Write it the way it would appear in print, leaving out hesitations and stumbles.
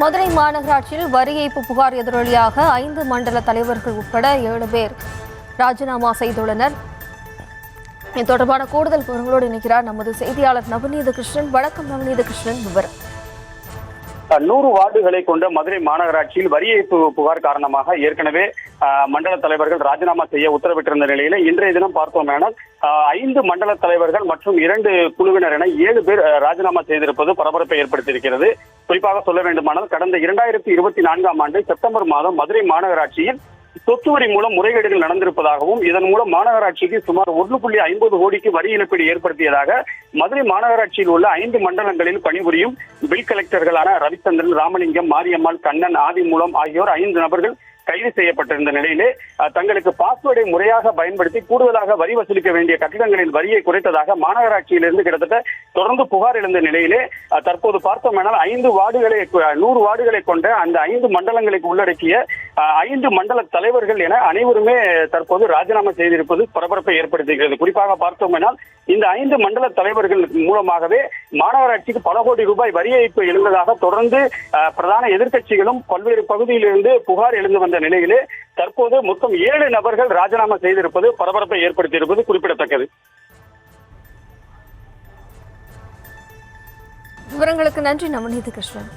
மதுரை மாநகராட்சியில் வரி ஏய்ப்பு புகார் எதிரொலியாக 5 மண்டல தலைவர்கள் உட்பட 7 பேர் ராஜினாமா செய்துள்ளனர். இது தொடர்பான கூடுதல் விவரங்களோடு இணைக்கிறார் நமது செய்தியாளர் நவநீத கிருஷ்ணன். வணக்கம் நவநீத கிருஷ்ணன், விவரம். 100 வார்டுகளை கொண்ட மதுரை மாநகராட்சியில் வரி ஏய்ப்பு புகார் காரணமாக ஏற்கனவே மண்டல தலைவர்கள் ராஜினாமா செய்ய உத்தரவிட்டிருந்த நிலையில இன்றைய தினம் பார்த்தோமேனால் 5 மண்டல தலைவர்கள் மற்றும் 2 குழுவினர் என 7 பேர் ராஜினாமா செய்திருப்பது பரபரப்பை ஏற்படுத்தியிருக்கிறது. குறிப்பாக சொல்ல வேண்டுமானால் கடந்த 2024ஆம் ஆண்டு செப்டம்பர் மாதம் மதுரை மாநகராட்சியில் சொத்து வரி மூலம் முறைகேடுகள் நடந்திருப்பதாகவும் இதன் மூலம் மாநகராட்சிக்கு சுமார் 1.50 கோடிக்கு வரி இழப்பீடு ஏற்படுத்தியதாக மதுரை மாநகராட்சியில் உள்ள 5 மண்டலங்களில் பணிபுரியும் பில் கலெக்டர்களான ரவிச்சந்திரன், ராமலிங்கம், மாரியம்மாள், கண்ணன், ஆதிமூலம் ஆகியோர் 5 நபர்கள் கைது செய்யப்பட்டிருந்த நிலையிலே தங்களுக்கு பாஸ்வேர்டை முறையாக பயன்படுத்தி கூடுதலாக வரி வசூலிக்க வேண்டிய கட்டிடங்களின் வரியை குறைத்ததாக மாநகராட்சியிலிருந்து கிட்டத்தட்ட தொடர்ந்து புகார் எழுந்த நிலையிலே தற்போது பார்த்தோம்னால் 100 வார்டுகளை கொண்ட அந்த 5 மண்டலங்களுக்கு உள்ளடக்கிய 5 மண்டல தலைவர்கள் என அனைவருமே தற்போது ராஜினாமா செய்திருப்பது பரபரப்பை ஏற்படுத்துகிறது. குறிப்பாக பார்த்தோம்னால் இந்த 5 மண்டல தலைவர்கள் மூலமாகவே மாநகராட்சிக்கு பல கோடி ரூபாய் வரி ஏய்ப்பு எழுந்ததாக தொடர்ந்து பிரதான எதிர்க்கட்சிகளும் பல்வேறு பகுதியிலிருந்து புகார் எழுந்து வந்த நிலையிலே தற்போது மொத்தம் 7 நபர்கள் ராஜினாமா செய்திருப்பது பரபரப்பை ஏற்படுத்தியிருப்பது குறிப்பிடத்தக்கது. விவரங்களுக்கு நன்றி நவநீத கிருஷ்ணன்.